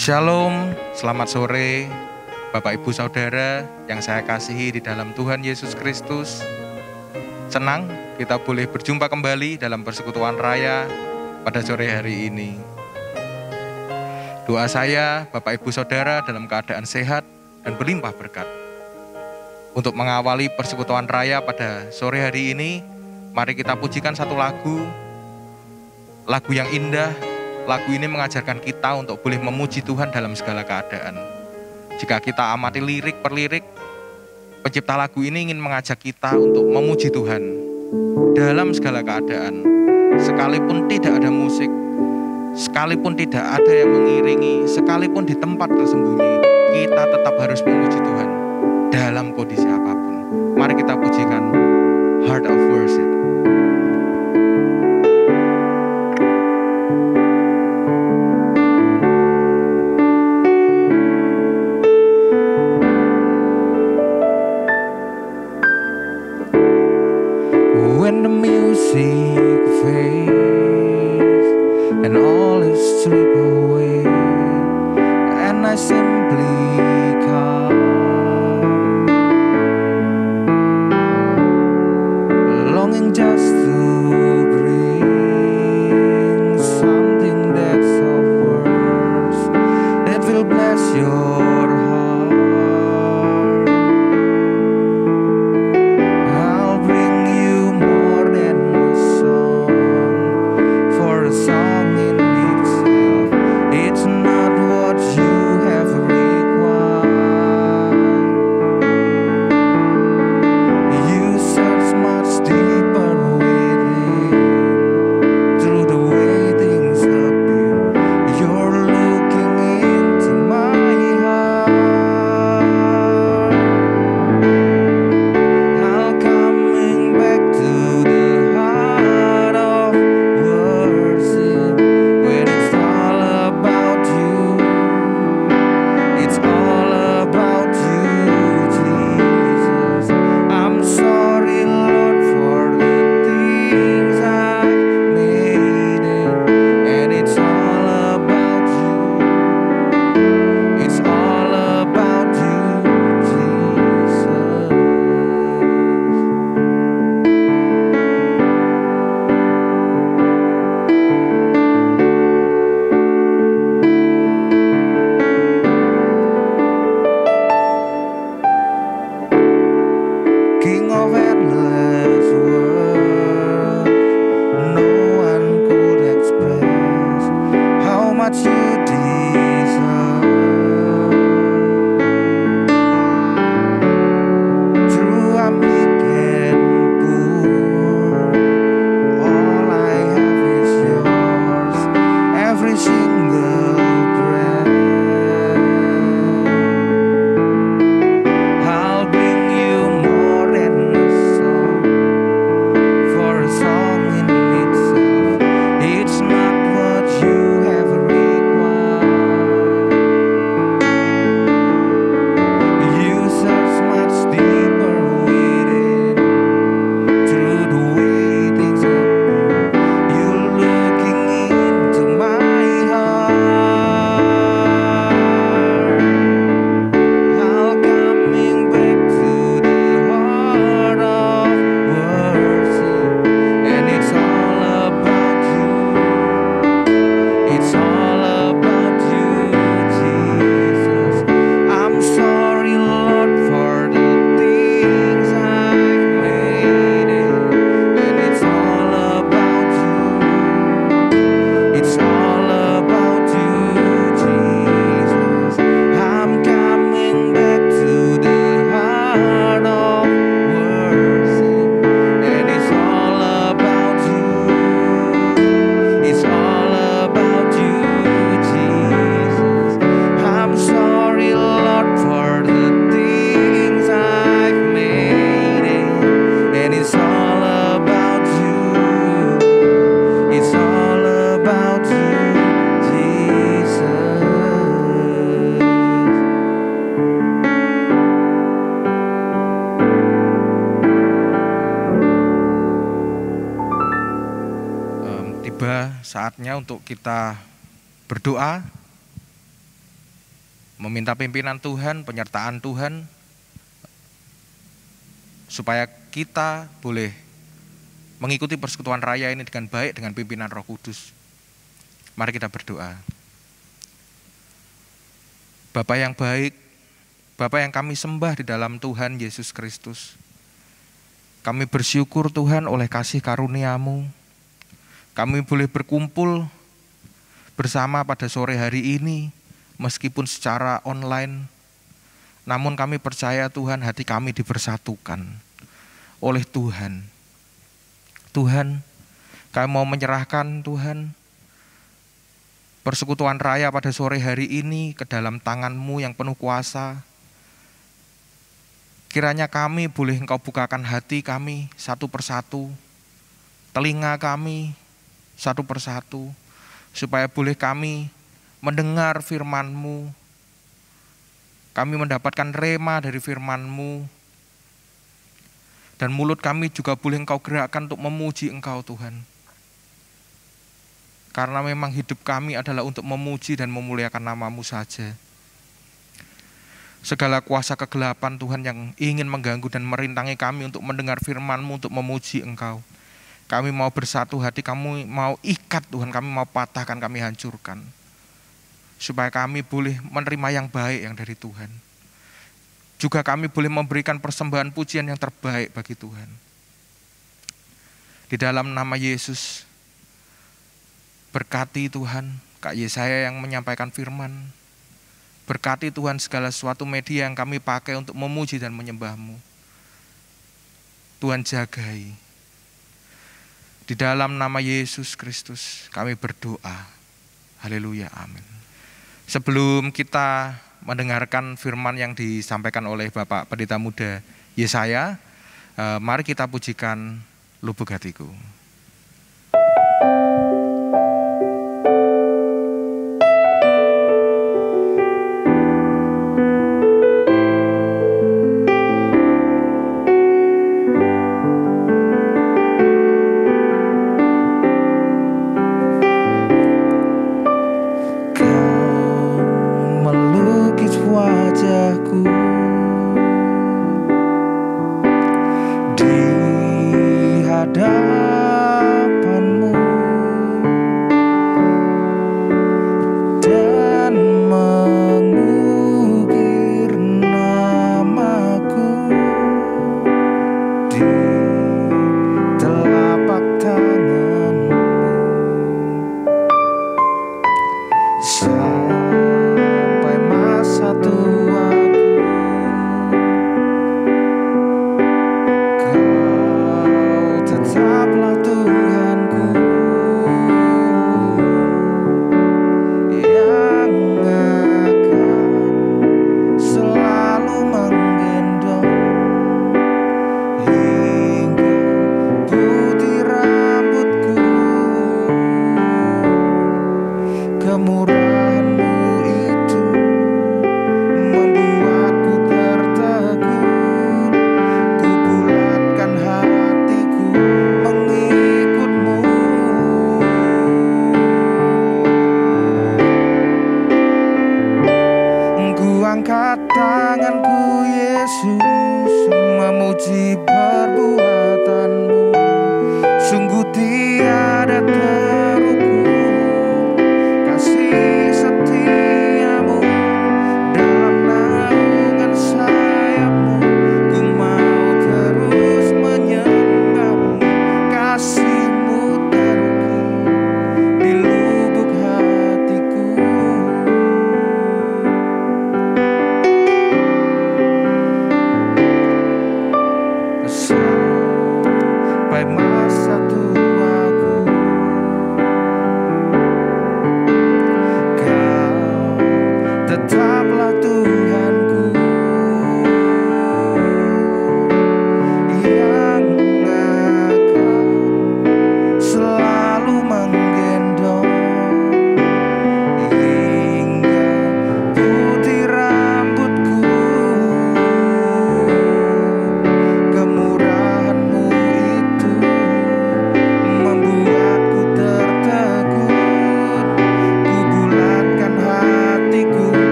Shalom, selamat sore Bapak Ibu Saudara yang saya kasihi di dalam Tuhan Yesus Kristus. Senang kita boleh berjumpa kembali dalam persekutuan raya pada sore hari ini. Doa saya Bapak Ibu Saudara dalam keadaan sehat dan berlimpah berkat. Untuk mengawali persekutuan raya pada sore hari ini, mari kita pujikan satu lagu yang indah. Lagu ini mengajarkan kita untuk boleh memuji Tuhan dalam segala keadaan. Jika kita amati lirik per lirik, pencipta lagu ini ingin mengajak kita untuk memuji Tuhan dalam segala keadaan. Sekalipun tidak ada musik, sekalipun tidak ada yang mengiringi, sekalipun di tempat tersembunyi, kita tetap harus memuji Tuhan dalam kondisi apapun. Mari kita pujikan Heart of Worship. When the music fades and all is stripped away, and I simply come, longing just to bring something that's of worth that will bless your heart. Saatnya untuk kita berdoa meminta pimpinan Tuhan, penyertaan Tuhan, supaya kita boleh mengikuti persekutuan raya ini dengan baik dengan pimpinan Roh Kudus. Mari kita berdoa. Bapa yang baik, Bapa yang kami sembah di dalam Tuhan Yesus Kristus, kami bersyukur Tuhan oleh kasih karunia-Mu, kami boleh berkumpul bersama pada sore hari ini, meskipun secara online, namun kami percaya Tuhan hati kami dipersatukan oleh Tuhan. Tuhan, kami mau menyerahkan Tuhan persekutuan raya pada sore hari ini ke dalam tangan-Mu yang penuh kuasa. Kiranya kami boleh Engkau bukakan hati kami satu persatu, telinga kami satu persatu, supaya boleh kami mendengar firman-Mu, kami mendapatkan rema dari firman-Mu, dan mulut kami juga boleh Engkau gerakkan untuk memuji Engkau Tuhan. Karena memang hidup kami adalah untuk memuji dan memuliakan nama-Mu saja. Segala kuasa kegelapan Tuhan yang ingin mengganggu dan merintangi kami untuk mendengar firman-Mu, untuk memuji Engkau, kami mau bersatu hati, kami mau ikat Tuhan, kami mau patahkan, kami hancurkan, supaya kami boleh menerima yang baik yang dari Tuhan. Juga kami boleh memberikan persembahan pujian yang terbaik bagi Tuhan. Di dalam nama Yesus, berkati Tuhan Kak Yesaya yang menyampaikan firman. Berkati Tuhan segala sesuatu media yang kami pakai untuk memuji dan menyembah-Mu. Tuhan jagai. Di dalam nama Yesus Kristus kami berdoa. Haleluya, amin. Sebelum kita mendengarkan firman yang disampaikan oleh Bapak Pendeta Muda Yesaya, mari kita pujikan Lubuk Hatiku.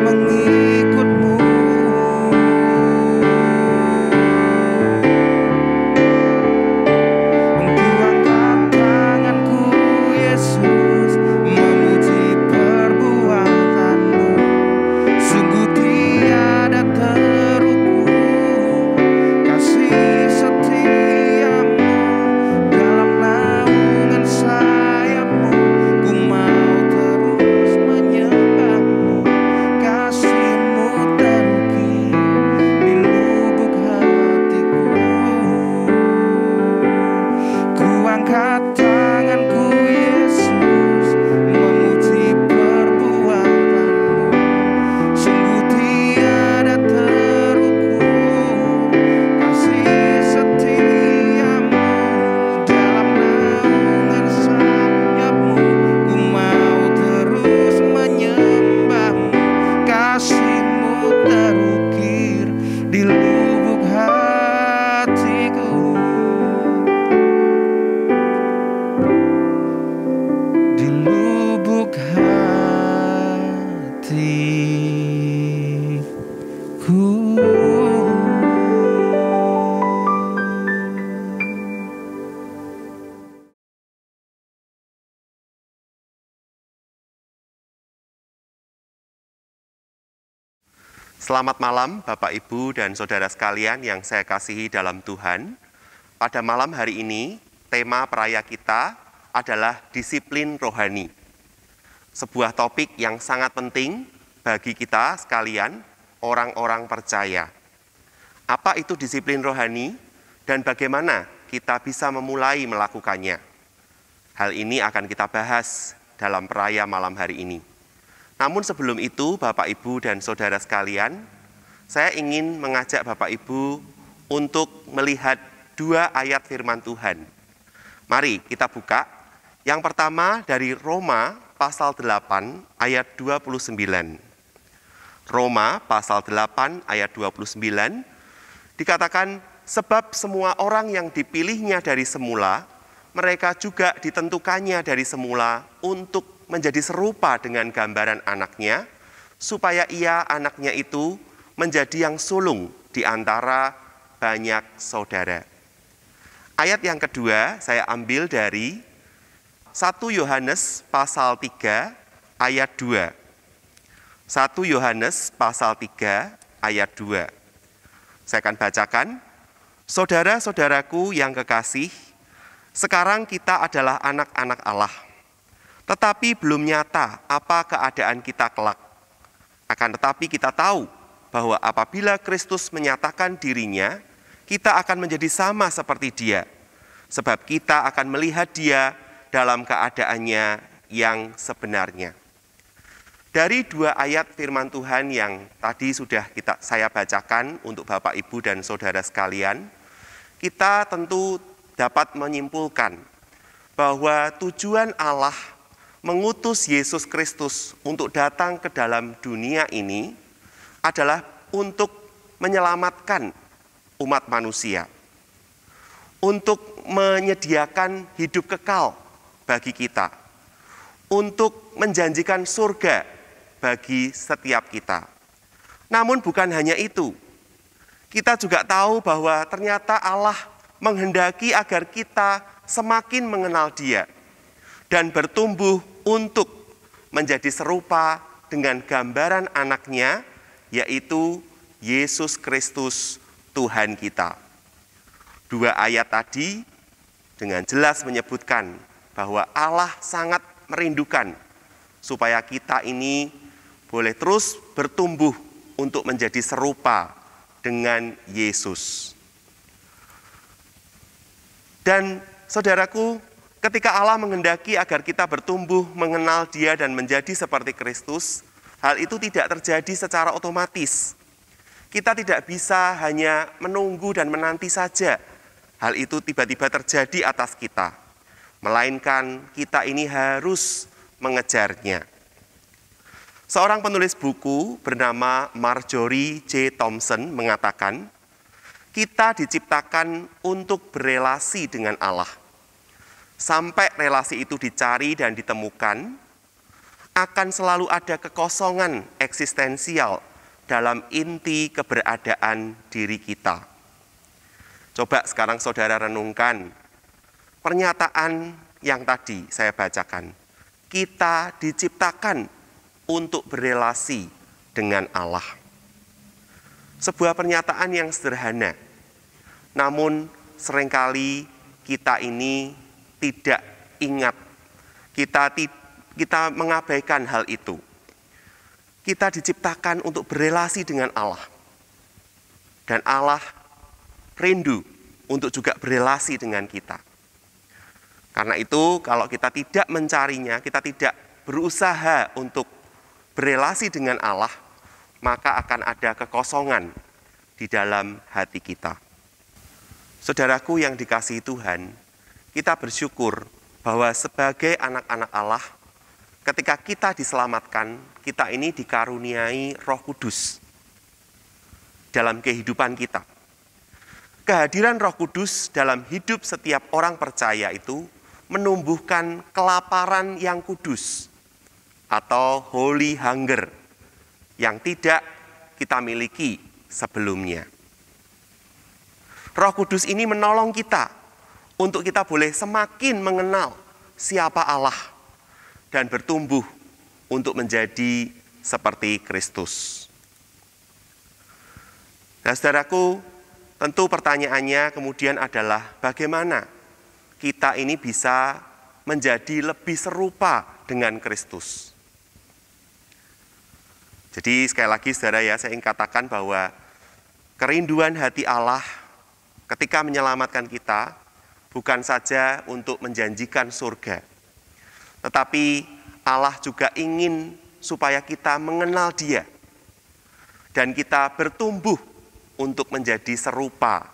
Mengingat kekasihku. Selamat malam Bapak, Ibu, dan Saudara sekalian yang saya kasihi dalam Tuhan. Pada malam hari ini, tema peraya kita adalah disiplin rohani. Sebuah topik yang sangat penting bagi kita sekalian, orang-orang percaya. Apa itu disiplin rohani dan bagaimana kita bisa memulai melakukannya? Hal ini akan kita bahas dalam peraya malam hari ini. Namun sebelum itu, Bapak, Ibu, dan Saudara sekalian, saya ingin mengajak Bapak, Ibu untuk melihat dua ayat firman Tuhan. Mari kita buka. Yang pertama dari Roma pasal 8 ayat 29. Roma pasal 8 ayat 29 dikatakan, sebab semua orang yang dipilihnya dari semula, mereka juga ditentukannya dari semula untuk menjadi serupa dengan gambaran anaknya, supaya ia, anaknya itu, menjadi yang sulung di antara banyak saudara. Ayat yang kedua saya ambil dari 1 Yohanes pasal 3 ayat 2. 1 Yohanes pasal 3 ayat 2. Saya akan bacakan. Saudara-saudaraku yang kekasih, sekarang kita adalah anak-anak Allah. Tetapi belum nyata apa keadaan kita kelak. Akan tetapi kita tahu bahwa apabila Kristus menyatakan dirinya, kita akan menjadi sama seperti Dia. Sebab kita akan melihat Dia dalam keadaannya yang sebenarnya. Dari dua ayat firman Tuhan yang tadi sudah saya bacakan untuk Bapak, Ibu, dan Saudara sekalian, kita tentu dapat menyimpulkan bahwa tujuan Allah mengutus Yesus Kristus untuk datang ke dalam dunia ini adalah untuk menyelamatkan umat manusia, untuk menyediakan hidup kekal bagi kita, untuk menjanjikan surga bagi setiap kita. Namun bukan hanya itu, kita juga tahu bahwa ternyata Allah menghendaki agar kita semakin mengenal Dia dan bertumbuh untuk menjadi serupa dengan gambaran anaknya, yaitu Yesus Kristus Tuhan kita. Dua ayat tadi dengan jelas menyebutkan bahwa Allah sangat merindukan supaya kita ini boleh terus bertumbuh untuk menjadi serupa dengan Yesus. Dan saudaraku, ketika Allah menghendaki agar kita bertumbuh mengenal Dia dan menjadi seperti Kristus, hal itu tidak terjadi secara otomatis. Kita tidak bisa hanya menunggu dan menanti saja hal itu tiba-tiba terjadi atas kita, melainkan kita ini harus mengejarnya. Seorang penulis buku bernama Marjorie J. Thompson mengatakan, kita diciptakan untuk berelasi dengan Allah. Sampai relasi itu dicari dan ditemukan, akan selalu ada kekosongan eksistensial dalam inti keberadaan diri kita. Coba sekarang saudara renungkan pernyataan yang tadi saya bacakan. Kita diciptakan untuk berelasi dengan Allah. Sebuah pernyataan yang sederhana, namun seringkali kita ini tidak ingat, kita mengabaikan hal itu. Kita diciptakan untuk berelasi dengan Allah. Dan Allah rindu untuk juga berelasi dengan kita. Karena itu, kalau kita tidak mencarinya, kita tidak berusaha untuk berelasi dengan Allah, maka akan ada kekosongan di dalam hati kita. Saudaraku yang dikasihi Tuhan, kita bersyukur bahwa sebagai anak-anak Allah, ketika kita diselamatkan, kita ini dikaruniai Roh Kudus dalam kehidupan kita. Kehadiran Roh Kudus dalam hidup setiap orang percaya itu menumbuhkan kelaparan yang kudus atau holy hunger yang tidak kita miliki sebelumnya. Roh Kudus ini menolong kita untuk kita boleh semakin mengenal siapa Allah dan bertumbuh untuk menjadi seperti Kristus. Nah, saudaraku, tentu pertanyaannya kemudian adalah bagaimana kita ini bisa menjadi lebih serupa dengan Kristus. Jadi sekali lagi saudara ya, saya ingin katakan bahwa kerinduan hati Allah ketika menyelamatkan kita bukan saja untuk menjanjikan surga, tetapi Allah juga ingin supaya kita mengenal Dia dan kita bertumbuh untuk menjadi serupa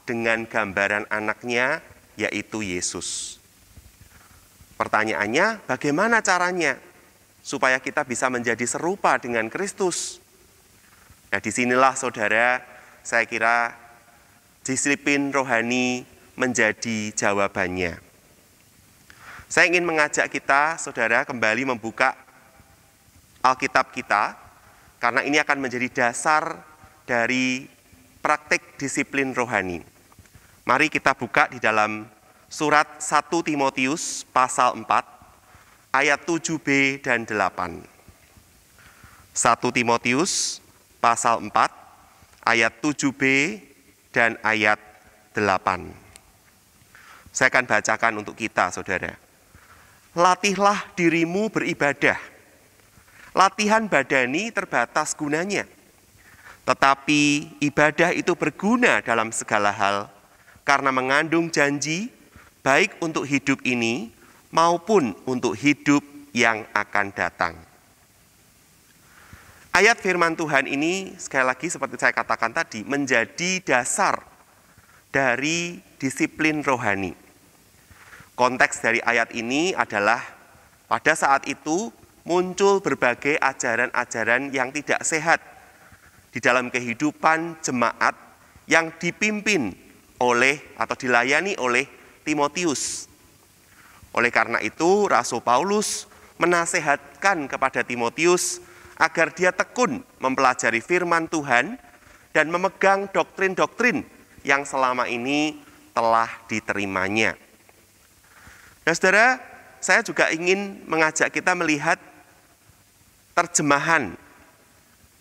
dengan gambaran anaknya, yaitu Yesus. Pertanyaannya, bagaimana caranya supaya kita bisa menjadi serupa dengan Kristus? Nah, disinilah saudara, saya kira disiplin rohani menjadi jawabannya. Saya ingin mengajak kita, saudara, kembali membuka Alkitab kita, karena ini akan menjadi dasar dari praktik disiplin rohani. Mari kita buka di dalam surat 1 Timotius pasal 4, ayat 7b dan 8. 1 Timotius pasal 4, ayat 7b dan ayat 8. Saya akan bacakan untuk kita, saudara. Latihlah dirimu beribadah. Latihan badani terbatas gunanya. Tetapi ibadah itu berguna dalam segala hal, karena mengandung janji, baik untuk hidup ini, maupun untuk hidup yang akan datang. Ayat firman Tuhan ini, sekali lagi seperti saya katakan tadi, menjadi dasar dari disiplin rohani. Konteks dari ayat ini adalah pada saat itu muncul berbagai ajaran-ajaran yang tidak sehat di dalam kehidupan jemaat yang dipimpin oleh atau dilayani oleh Timotius. Oleh karena itu, Rasul Paulus menasehatkan kepada Timotius agar dia tekun mempelajari firman Tuhan dan memegang doktrin-doktrin yang selama ini telah diterimanya. Nah, saudara, saya juga ingin mengajak kita melihat terjemahan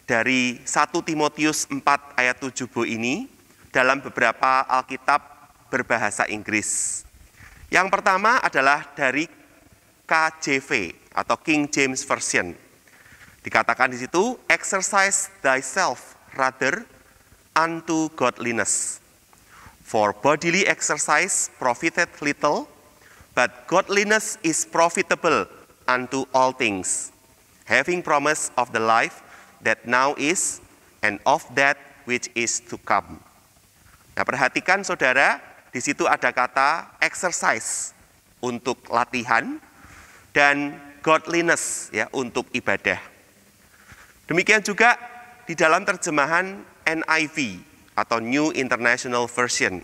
dari 1 Timotius 4 ayat 7b ini dalam beberapa Alkitab berbahasa Inggris. Yang pertama adalah dari KJV atau King James Version. Dikatakan di situ, exercise thyself rather unto godliness. For bodily exercise profiteth little, but godliness is profitable unto all things, having promise of the life that now is, and of that which is to come. Nah, perhatikan saudara, di situ ada kata exercise untuk latihan dan godliness ya untuk ibadah. Demikian juga di dalam terjemahan NIV atau New International Version.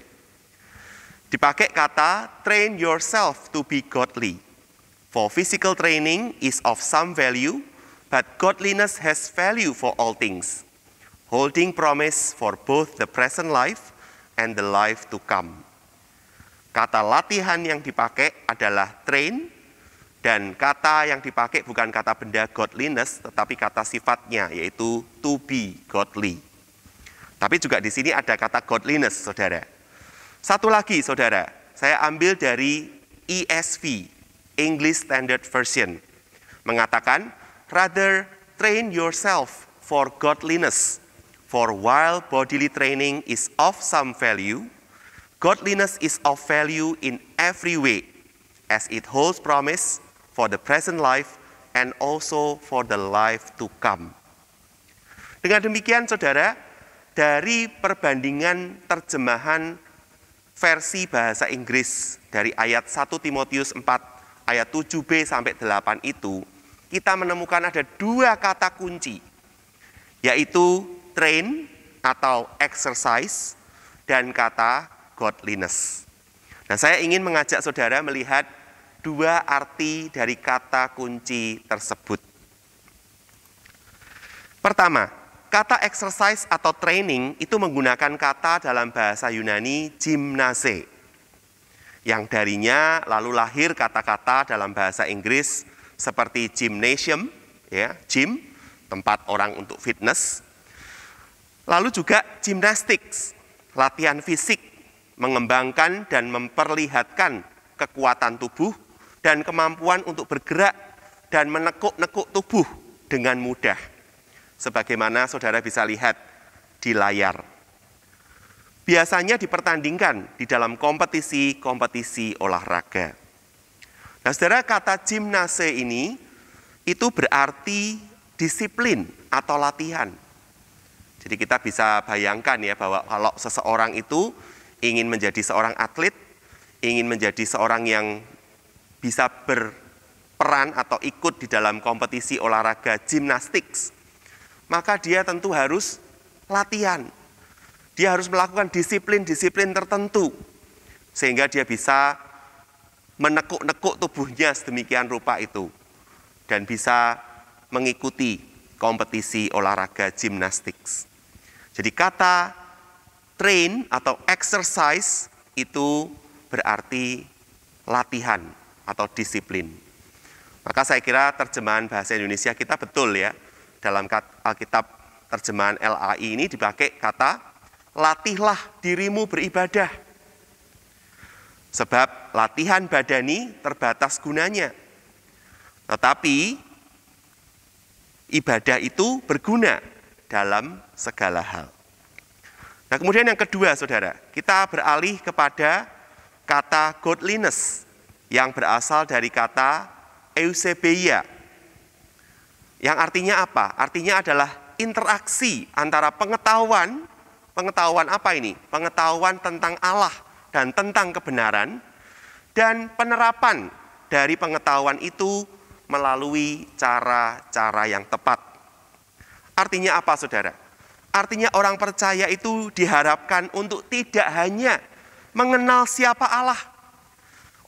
Dipakai kata train yourself to be godly. For physical training is of some value, but godliness has value for all things, holding promise for both the present life and the life to come. Kata latihan yang dipakai adalah train, dan kata yang dipakai bukan kata benda godliness, tetapi kata sifatnya, yaitu to be godly. Tapi juga di sini ada kata godliness, saudara. Satu lagi, saudara, saya ambil dari ESV, English Standard Version, mengatakan, rather train yourself for godliness, for while bodily training is of some value, godliness is of value in every way, as it holds promise for the present life and also for the life to come. Dengan demikian, saudara, dari perbandingan terjemahan versi bahasa Inggris dari ayat 1 Timotius 4 ayat 7b sampai 8 itu, kita menemukan ada dua kata kunci, yaitu train atau exercise dan kata godliness. Nah, saya ingin mengajak saudara melihat dua arti dari kata kunci tersebut. Pertama, kata exercise atau training itu menggunakan kata dalam bahasa Yunani gymnase, yang darinya lalu lahir kata-kata dalam bahasa Inggris seperti gymnasium, ya, gym, tempat orang untuk fitness. Lalu juga gymnastics, latihan fisik, mengembangkan dan memperlihatkan kekuatan tubuh dan kemampuan untuk bergerak dan menekuk-nekuk tubuh dengan mudah. Sebagaimana saudara bisa lihat di layar. Biasanya dipertandingkan di dalam kompetisi-kompetisi olahraga. Nah, saudara, kata gymnase ini itu berarti disiplin atau latihan. Jadi kita bisa bayangkan ya bahwa kalau seseorang itu ingin menjadi seorang atlet, ingin menjadi seorang yang bisa berperan atau ikut di dalam kompetisi olahraga gymnastics, maka dia tentu harus latihan. Dia harus melakukan disiplin-disiplin tertentu, sehingga dia bisa menekuk-nekuk tubuhnya sedemikian rupa itu, dan bisa mengikuti kompetisi olahraga gymnastics. Jadi kata train atau exercise itu berarti latihan atau disiplin. Maka saya kira terjemahan bahasa Indonesia kita betul ya. Dalam Alkitab terjemahan LAI ini dipakai kata, latihlah dirimu beribadah. Sebab latihan badani terbatas gunanya. Tetapi ibadah itu berguna dalam segala hal. Nah, kemudian yang kedua, saudara, kita beralih kepada kata godliness yang berasal dari kata eusebeia. Yang artinya apa? Artinya adalah interaksi antara pengetahuan apa ini? Pengetahuan tentang Allah dan tentang kebenaran, dan penerapan dari pengetahuan itu melalui cara-cara yang tepat. Artinya apa, saudara? Artinya orang percaya itu diharapkan untuk tidak hanya mengenal siapa Allah.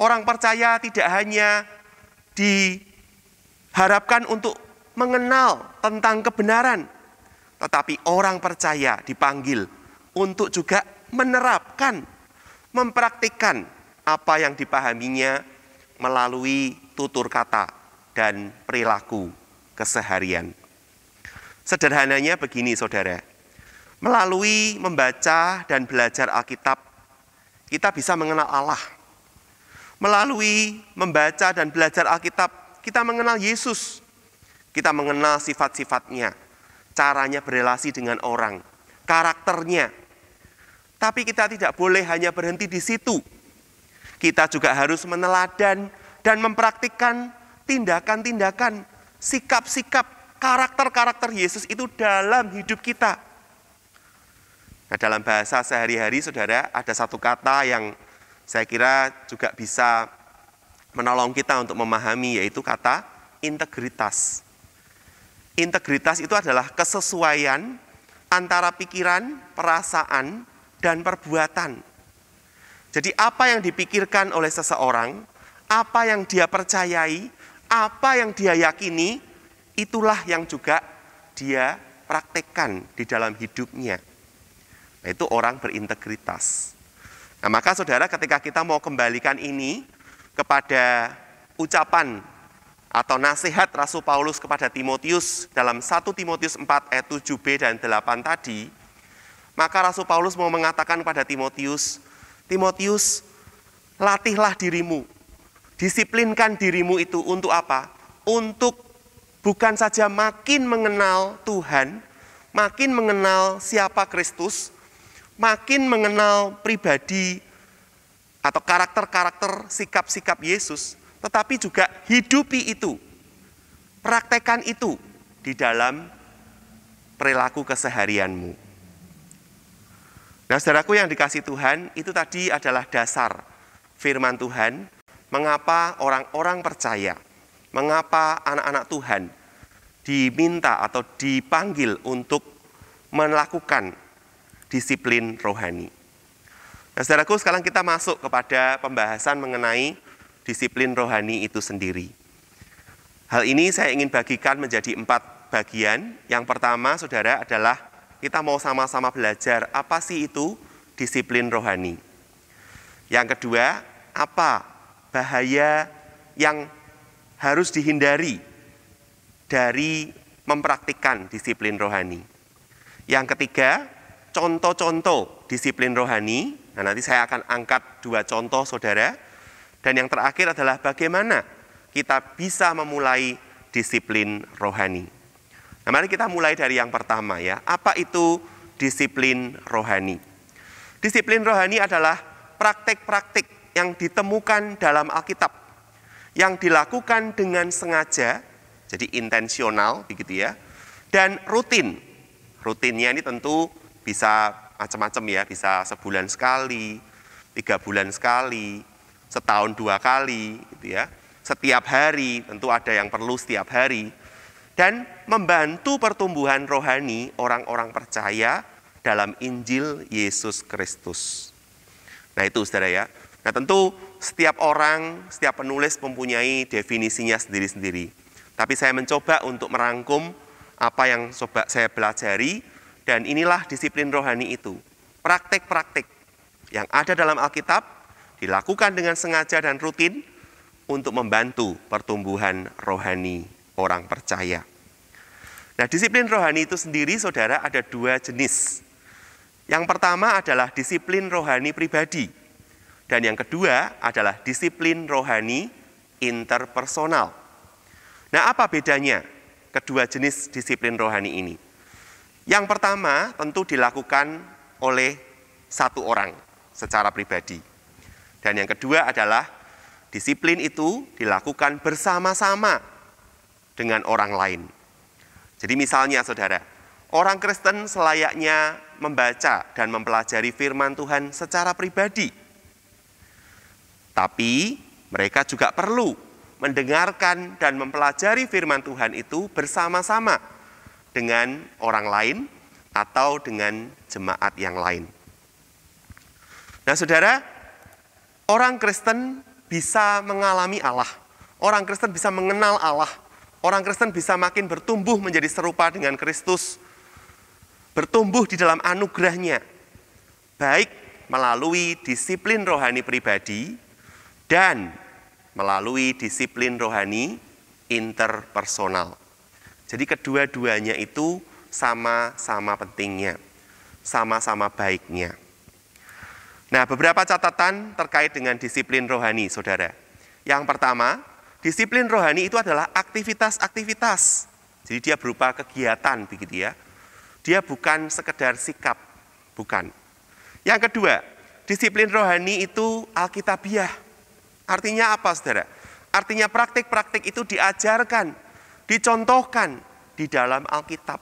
Orang percaya tidak hanya diharapkan untuk mengenal tentang kebenaran, tetapi orang percaya dipanggil untuk juga menerapkan, mempraktikkan apa yang dipahaminya melalui tutur kata dan perilaku keseharian. Sederhananya begini, saudara, melalui membaca dan belajar Alkitab, kita bisa mengenal Allah. Melalui membaca dan belajar Alkitab, kita mengenal Yesus. Kita mengenal sifat-sifatnya, caranya berelasi dengan orang, karakternya. Tapi kita tidak boleh hanya berhenti di situ. Kita juga harus meneladan dan mempraktikkan tindakan-tindakan, sikap-sikap, karakter-karakter Yesus itu dalam hidup kita. Nah, dalam bahasa sehari-hari, saudara, ada satu kata yang saya kira juga bisa menolong kita untuk memahami, yaitu kata integritas. Integritas itu adalah kesesuaian antara pikiran, perasaan, dan perbuatan. Jadi apa yang dipikirkan oleh seseorang, apa yang dia percayai, apa yang dia yakini, itulah yang juga dia praktekkan di dalam hidupnya. Nah, itu orang berintegritas. Nah, maka saudara, ketika kita mau kembalikan ini kepada ucapan atau nasihat Rasul Paulus kepada Timotius dalam 1 Timotius 4 ayat 7b dan 8 tadi, maka Rasul Paulus mau mengatakan kepada Timotius, Timotius, latihlah dirimu, disiplinkan dirimu itu untuk apa? Untuk bukan saja makin mengenal Tuhan, makin mengenal siapa Kristus, makin mengenal pribadi atau karakter-karakter, sikap-sikap Yesus, tetapi juga hidupi itu, praktekkan itu di dalam perilaku keseharianmu. Nah, saudaraku yang dikasih Tuhan, itu tadi adalah dasar firman Tuhan, mengapa orang-orang percaya, mengapa anak-anak Tuhan diminta atau dipanggil untuk melakukan disiplin rohani. Nah, saudaraku, sekarang kita masuk kepada pembahasan mengenai disiplin rohani itu sendiri. Hal ini saya ingin bagikan menjadi 4 bagian. Yang pertama, saudara, adalah kita mau sama-sama belajar apa sih itu disiplin rohani. Yang kedua, apa bahaya yang harus dihindari dari mempraktikkan disiplin rohani. Yang ketiga, contoh-contoh disiplin rohani. Nah, nanti saya akan angkat 2 contoh, saudara. Dan yang terakhir adalah bagaimana kita bisa memulai disiplin rohani. Nah, mari kita mulai dari yang pertama ya. Apa itu disiplin rohani? Disiplin rohani adalah praktik-praktik yang ditemukan dalam Alkitab, yang dilakukan dengan sengaja, jadi intensional begitu ya, dan rutin. Rutinnya ini tentu bisa macam-macam ya, bisa sebulan sekali, 3 bulan sekali, setahun 2 kali gitu ya. Setiap hari, tentu ada yang perlu setiap hari. Dan membantu pertumbuhan rohani orang-orang percaya dalam Injil Yesus Kristus. Nah itu saudara ya. Nah tentu setiap orang, setiap penulis mempunyai definisinya sendiri-sendiri. Tapi saya mencoba untuk merangkum apa yang coba saya pelajari. Dan inilah disiplin rohani itu. Praktik-praktik yang ada dalam Alkitab dilakukan dengan sengaja dan rutin untuk membantu pertumbuhan rohani orang percaya. Nah, disiplin rohani itu sendiri, saudara, ada 2 jenis. Yang pertama adalah disiplin rohani pribadi. Dan yang kedua adalah disiplin rohani interpersonal. Nah, apa bedanya kedua jenis disiplin rohani ini? Yang pertama tentu dilakukan oleh satu orang secara pribadi. Dan yang kedua adalah disiplin itu dilakukan bersama-sama dengan orang lain. Jadi misalnya saudara, orang Kristen selayaknya membaca dan mempelajari firman Tuhan secara pribadi. Tapi mereka juga perlu mendengarkan dan mempelajari firman Tuhan itu bersama-sama dengan orang lain atau dengan jemaat yang lain. Nah saudara, orang Kristen bisa mengalami Allah. Orang Kristen bisa mengenal Allah. Orang Kristen bisa makin bertumbuh menjadi serupa dengan Kristus. Bertumbuh di dalam anugerahnya. Baik melalui disiplin rohani pribadi dan melalui disiplin rohani interpersonal. Jadi kedua-duanya itu sama-sama pentingnya. Sama-sama baiknya. Nah, beberapa catatan terkait dengan disiplin rohani, saudara. Yang pertama, disiplin rohani itu adalah aktivitas-aktivitas. Jadi dia berupa kegiatan, begitu ya. Dia bukan sekedar sikap, bukan. Yang kedua, disiplin rohani itu alkitabiah. Artinya apa, saudara? Artinya praktik-praktik itu diajarkan, dicontohkan di dalam Alkitab.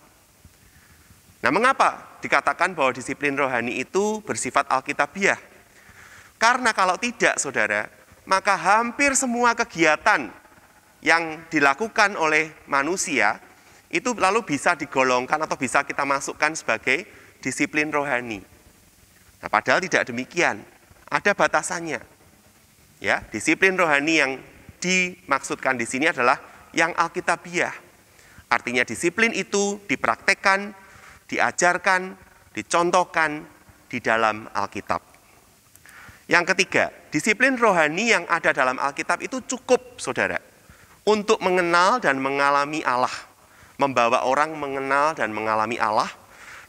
Nah, mengapa dikatakan bahwa disiplin rohani itu bersifat alkitabiah? Karena kalau tidak, saudara, maka hampir semua kegiatan yang dilakukan oleh manusia itu lalu bisa digolongkan atau bisa kita masukkan sebagai disiplin rohani. Nah, padahal tidak demikian. Ada batasannya. Ya, disiplin rohani yang dimaksudkan di sini adalah yang alkitabiah. Artinya disiplin itu dipraktekkan, diajarkan, dicontohkan di dalam Alkitab. Yang ketiga, disiplin rohani yang ada dalam Alkitab itu cukup, saudara, untuk mengenal dan mengalami Allah. Membawa orang mengenal dan mengalami Allah,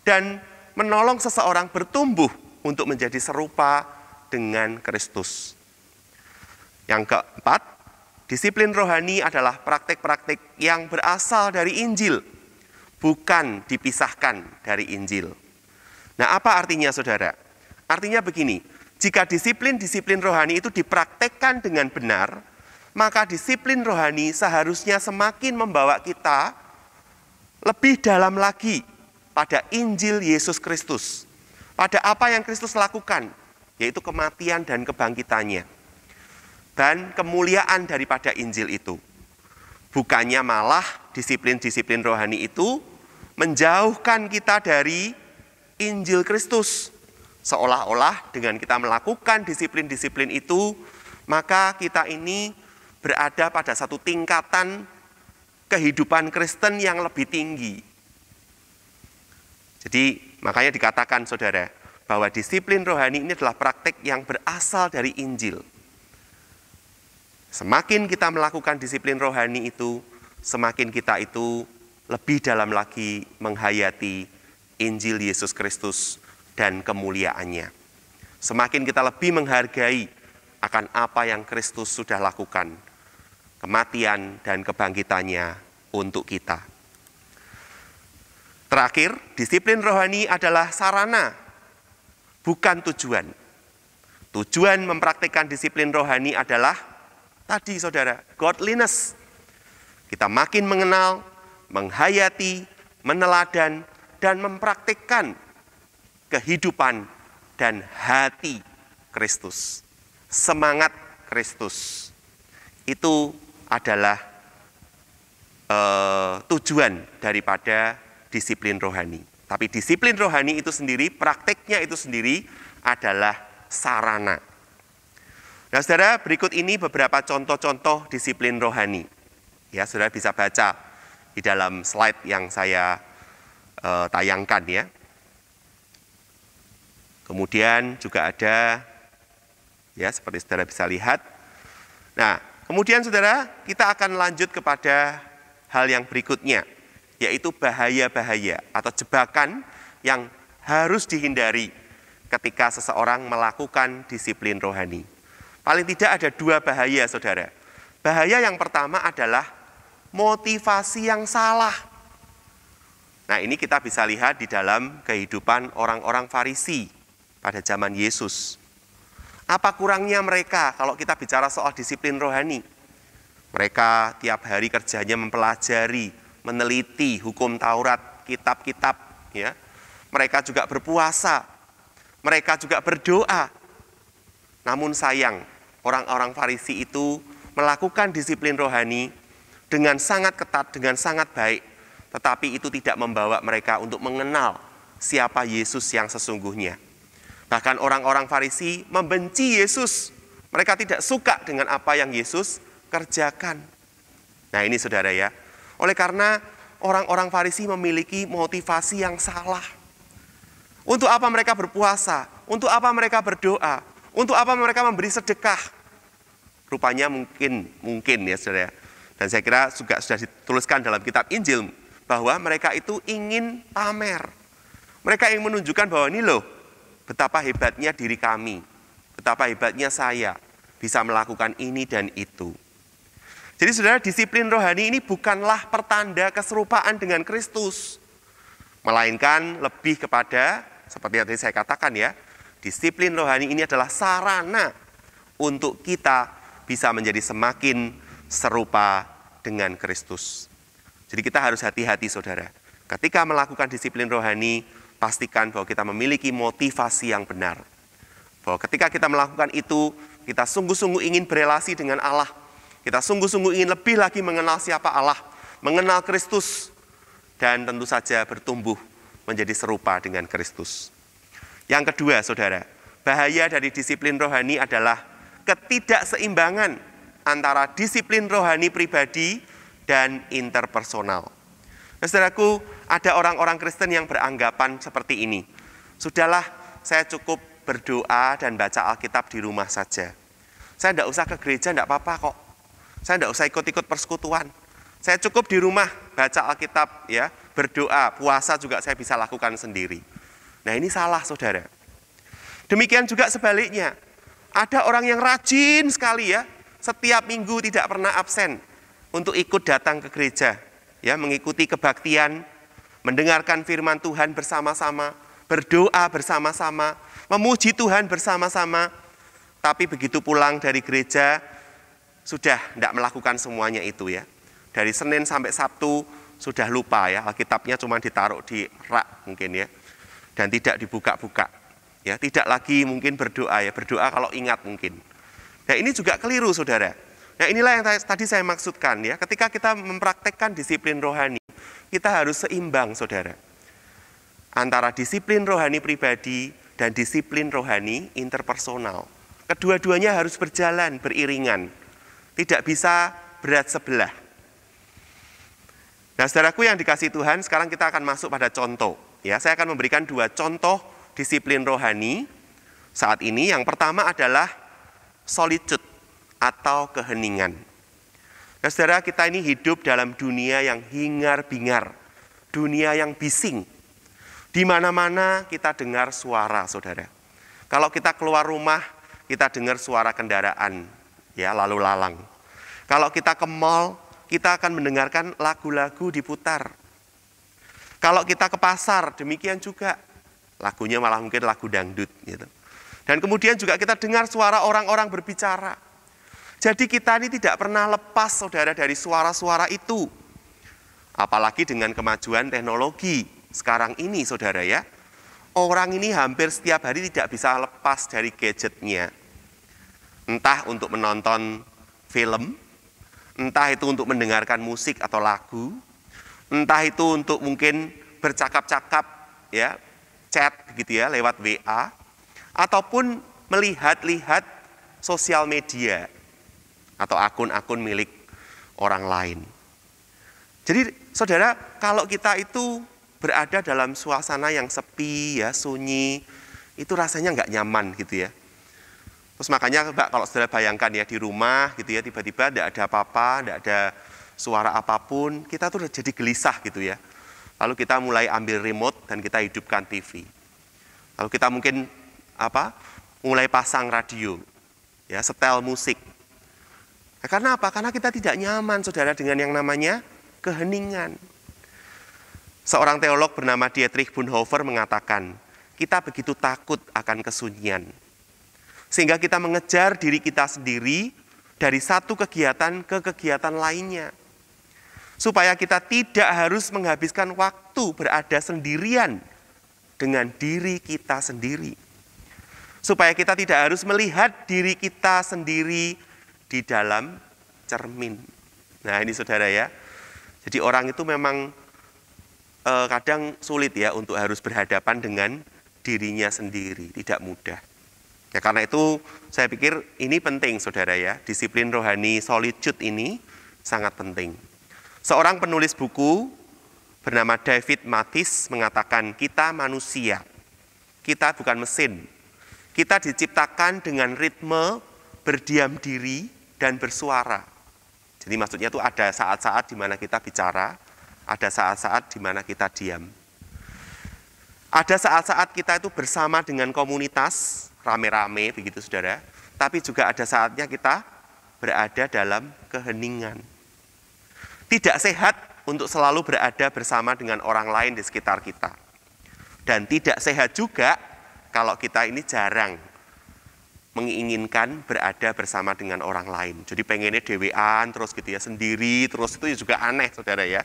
dan menolong seseorang bertumbuh untuk menjadi serupa dengan Kristus. Yang keempat, disiplin rohani adalah praktik-praktik yang berasal dari Injil, bukan dipisahkan dari Injil. Nah, apa artinya, saudara? Artinya begini, jika disiplin-disiplin rohani itu dipraktekkan dengan benar, maka disiplin rohani seharusnya semakin membawa kita lebih dalam lagi pada Injil Yesus Kristus, pada apa yang Kristus lakukan, yaitu kematian dan kebangkitannya, dan kemuliaan daripada Injil itu. Bukannya malah disiplin-disiplin rohani itu menjauhkan kita dari Injil Kristus. Seolah-olah dengan kita melakukan disiplin-disiplin itu, maka kita ini berada pada satu tingkatan kehidupan Kristen yang lebih tinggi. Jadi makanya dikatakan saudara, bahwa disiplin rohani ini adalah praktik yang berasal dari Injil. Semakin kita melakukan disiplin rohani itu, semakin kita itu lebih dalam lagi menghayati Injil Yesus Kristus dan kemuliaannya. Semakin kita lebih menghargai akan apa yang Kristus sudah lakukan, kematian dan kebangkitannya untuk kita. Terakhir, disiplin rohani adalah sarana, bukan tujuan. Tujuan mempraktikkan disiplin rohani adalah tadi saudara, godliness. Kita makin mengenal, menghayati, meneladan, dan mempraktikkan kehidupan dan hati Kristus. Semangat Kristus. Itu adalah tujuan daripada disiplin rohani. Tapi disiplin rohani itu sendiri, praktiknya itu sendiri adalah sarana. Nah saudara, berikut ini beberapa contoh-contoh disiplin rohani. Ya, saudara bisa baca di dalam slide yang saya tayangkan ya. Kemudian juga ada, ya seperti saudara bisa lihat. Nah, kemudian saudara, kita akan lanjut kepada hal yang berikutnya, yaitu bahaya-bahaya atau jebakan yang harus dihindari ketika seseorang melakukan disiplin rohani. Paling tidak ada dua bahaya, saudara. Bahaya yang pertama adalah motivasi yang salah. Nah, ini kita bisa lihat di dalam kehidupan orang-orang Farisi pada zaman Yesus. Apa kurangnya mereka kalau kita bicara soal disiplin rohani? Mereka tiap hari kerjanya mempelajari, meneliti hukum Taurat, kitab-kitab, ya. Mereka juga berpuasa, mereka juga berdoa. Namun sayang, orang-orang Farisi itu melakukan disiplin rohani dengan sangat ketat, dengan sangat baik, tetapi itu tidak membawa mereka untuk mengenal siapa Yesus yang sesungguhnya. Bahkan orang-orang Farisi membenci Yesus. Mereka tidak suka dengan apa yang Yesus kerjakan. Nah ini saudara ya, oleh karena orang-orang Farisi memiliki motivasi yang salah. Untuk apa mereka berpuasa? Untuk apa mereka berdoa? Untuk apa mereka memberi sedekah? Rupanya mungkin ya saudara. Dan saya kira juga sudah dituliskan dalam kitab Injil bahwa mereka itu ingin pamer. Mereka ingin menunjukkan bahwa ini loh, betapa hebatnya diri kami, betapa hebatnya saya bisa melakukan ini dan itu. Jadi saudara, disiplin rohani ini bukanlah pertanda keserupaan dengan Kristus, melainkan lebih kepada, seperti yang tadi saya katakan ya, disiplin rohani ini adalah sarana untuk kita bisa menjadi semakin serupa dengan Kristus. Jadi kita harus hati-hati saudara. Ketika melakukan disiplin rohani, pastikan bahwa kita memiliki motivasi yang benar. Bahwa ketika kita melakukan itu, kita sungguh-sungguh ingin berelasi dengan Allah. Kita sungguh-sungguh ingin lebih lagi mengenal siapa Allah, mengenal Kristus, dan tentu saja bertumbuh menjadi serupa dengan Kristus. Yang kedua, saudara, bahaya dari disiplin rohani adalah ketidakseimbangan antara disiplin rohani pribadi dan interpersonal. Nah, saudaraku, ada orang-orang Kristen yang beranggapan seperti ini. Sudahlah, saya cukup berdoa dan baca Alkitab di rumah saja. Saya tidak usah ke gereja, tidak apa-apa kok. Saya tidak usah ikut-ikut persekutuan. Saya cukup di rumah baca Alkitab, ya, berdoa, puasa juga saya bisa lakukan sendiri. Nah ini salah saudara. Demikian juga sebaliknya. Ada orang yang rajin sekali ya, setiap minggu tidak pernah absen untuk ikut datang ke gereja, ya, mengikuti kebaktian, mendengarkan firman Tuhan bersama-sama, berdoa bersama-sama, memuji Tuhan bersama-sama. Tapi begitu pulang dari gereja, sudah tidak melakukan semuanya itu ya. Dari Senin sampai Sabtu sudah lupa ya, Alkitabnya cuma ditaruh di rak mungkin ya. Dan tidak dibuka-buka. Ya, tidak lagi mungkin berdoa ya, berdoa kalau ingat mungkin. Nah, ini juga keliru saudara. Nah, inilah yang tadi saya maksudkan ya, ketika kita mempraktekkan disiplin rohani, kita harus seimbang saudara. Antara disiplin rohani pribadi dan disiplin rohani interpersonal. Kedua-duanya harus berjalan beriringan. Tidak bisa berat sebelah. Nah, saudaraku yang dikasihi Tuhan, sekarang kita akan masuk pada contoh. Ya, saya akan memberikan 2 contoh disiplin rohani saat ini. Yang pertama adalah solitude atau keheningan. Nah, saudara, kita ini hidup dalam dunia yang hingar-bingar, dunia yang bising. Di mana-mana kita dengar suara, saudara. Kalau kita keluar rumah, kita dengar suara kendaraan, ya, lalu lalang. Kalau kita ke mall, kita akan mendengarkan lagu-lagu diputar. Kalau kita ke pasar, demikian juga. Lagunya malah mungkin lagu dangdut, gitu. Dan kemudian juga kita dengar suara orang-orang berbicara. Jadi kita ini tidak pernah lepas, saudara, dari suara-suara itu. Apalagi dengan kemajuan teknologi sekarang ini, saudara ya. Orang ini hampir setiap hari tidak bisa lepas dari gadgetnya. Entah untuk menonton film, entah itu untuk mendengarkan musik atau lagu, entah itu untuk mungkin bercakap-cakap, ya, chat gitu ya, lewat WA, ataupun melihat-lihat sosial media atau akun-akun milik orang lain. Jadi saudara, kalau kita itu berada dalam suasana yang sepi, ya, sunyi, itu rasanya nggak nyaman gitu ya. Terus makanya kalau saudara bayangkan ya di rumah gitu ya, tiba-tiba tidak ada apa-apa, tidak ada suara apapun, kita tuh jadi gelisah gitu ya. Lalu kita mulai ambil remote dan kita hidupkan TV. Lalu kita mungkin mulai pasang radio, ya, setel musik. Nah, karena apa? Karena kita tidak nyaman, saudara, dengan yang namanya keheningan. Seorang teolog bernama Dietrich Bonhoeffer mengatakan, kita begitu takut akan kesunyian, sehingga kita mengejar diri kita sendiri dari satu kegiatan ke kegiatan lainnya. Supaya kita tidak harus menghabiskan waktu berada sendirian dengan diri kita sendiri. Supaya kita tidak harus melihat diri kita sendiri di dalam cermin. Nah, ini saudara ya. Jadi orang itu memang kadang sulit ya untuk harus berhadapan dengan dirinya sendiri. Tidak mudah. Ya, karena itu saya pikir ini penting, saudara ya. Disiplin rohani solitude ini sangat penting. Seorang penulis buku bernama David Mathis mengatakan, kita manusia, kita bukan mesin. Kita diciptakan dengan ritme berdiam diri dan bersuara. Jadi maksudnya itu ada saat-saat di mana kita bicara, ada saat-saat di mana kita diam. Ada saat-saat kita itu bersama dengan komunitas, rame-rame begitu saudara, tapi juga ada saatnya kita berada dalam keheningan. Tidak sehat untuk selalu berada bersama dengan orang lain di sekitar kita. Dan tidak sehat juga kalau kita ini jarang menginginkan berada bersama dengan orang lain. Jadi pengennya dewean terus gitu ya, sendiri terus, itu juga aneh saudara ya.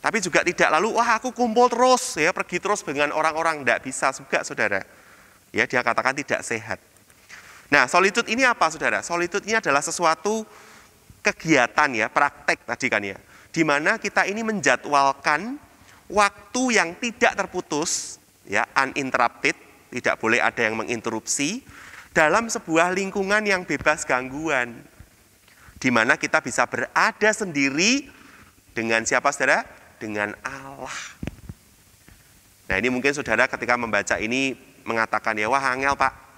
Tapi juga tidak lalu, wah aku kumpul terus ya, pergi terus dengan orang-orang, tidak bisa juga saudara. Ya, dia katakan tidak sehat. Nah, solitude ini apa saudara? Solitude ini adalah sesuatu kegiatan ya, praktek tadi kan ya, di mana kita ini menjadwalkan waktu yang tidak terputus, ya, uninterrupted, tidak boleh ada yang menginterupsi, dalam sebuah lingkungan yang bebas gangguan, di mana kita bisa berada sendiri dengan siapa saudara? Dengan Allah. Nah, ini mungkin saudara ketika membaca ini mengatakan ya, wah angel pak,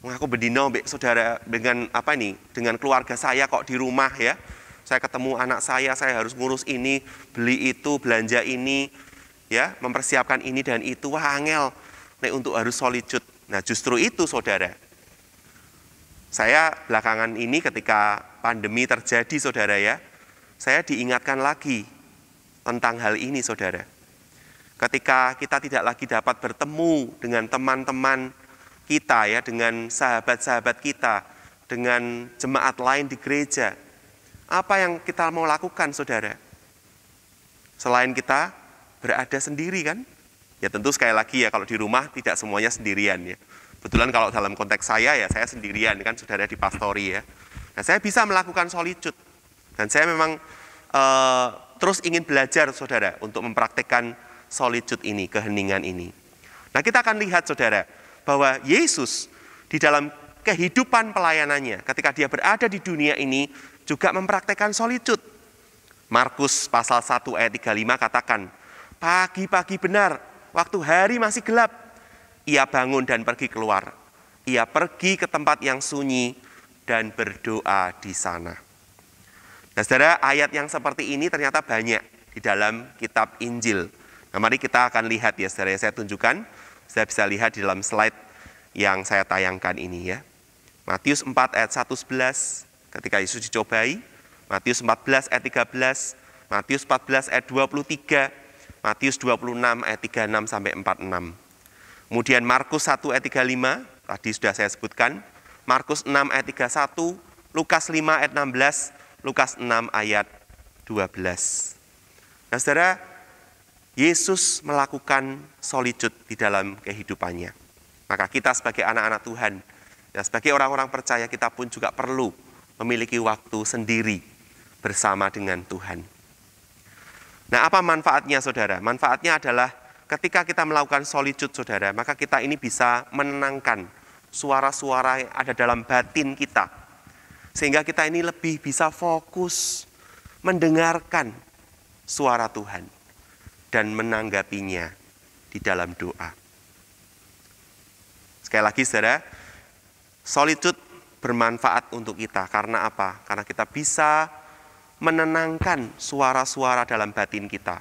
aku bedino saudara dengan apa nih, dengan keluarga saya kok di rumah ya, saya ketemu anak saya harus ngurus ini, beli itu, belanja ini, ya, mempersiapkan ini dan itu, wah angel, nek untuk harus solitude. Nah, justru itu saudara. Saya belakangan ini ketika pandemi terjadi saudara ya, saya diingatkan lagi tentang hal ini saudara. Ketika kita tidak lagi dapat bertemu dengan teman-teman kita ya, dengan sahabat-sahabat kita, dengan jemaat lain di gereja, apa yang kita mau lakukan saudara? Selain kita berada sendiri kan? Ya tentu sekali lagi ya, kalau di rumah tidak semuanya sendirian ya. Kebetulan kalau dalam konteks saya ya, saya sendirian kan saudara di pastori ya. Nah, saya bisa melakukan solitude. Dan saya memang terus ingin belajar saudara untuk mempraktikkan solitude ini, keheningan ini. Nah, kita akan lihat saudara bahwa Yesus di dalam kehidupan pelayanannya ketika dia berada di dunia ini juga mempraktikkan solitude. Markus pasal 1 ayat 35 katakan, pagi-pagi benar, waktu hari masih gelap, ia bangun dan pergi keluar. Ia pergi ke tempat yang sunyi dan berdoa di sana. Nah, saudara, ayat yang seperti ini ternyata banyak di dalam kitab Injil. Nah, mari kita akan lihat ya, saudara. Saya tunjukkan, saya bisa lihat di dalam slide yang saya tayangkan ini ya. Matius 4 ayat 1-11, ketika Yesus dicobai. Matius 14 ayat 13, Matius 14 ayat 23, Matius 26 ayat 36 sampai 46. Kemudian Markus 1 ayat 35, tadi sudah saya sebutkan. Markus 6 ayat 31, Lukas 5 ayat 16, Lukas 6 ayat 12. Nah, saudara, Yesus melakukan solitude di dalam kehidupannya. Maka kita sebagai anak-anak Tuhan, ya sebagai orang-orang percaya, kita pun juga perlu memiliki waktu sendiri bersama dengan Tuhan. Nah, apa manfaatnya, saudara? Manfaatnya adalah ketika kita melakukan solitude, saudara, maka kita ini bisa menenangkan suara-suara yang ada dalam batin kita. Sehingga kita ini lebih bisa fokus mendengarkan suara Tuhan dan menanggapinya di dalam doa. Sekali lagi, saudara, solitude bermanfaat untuk kita. Karena apa? Karena kita bisa menenangkan suara-suara dalam batin kita.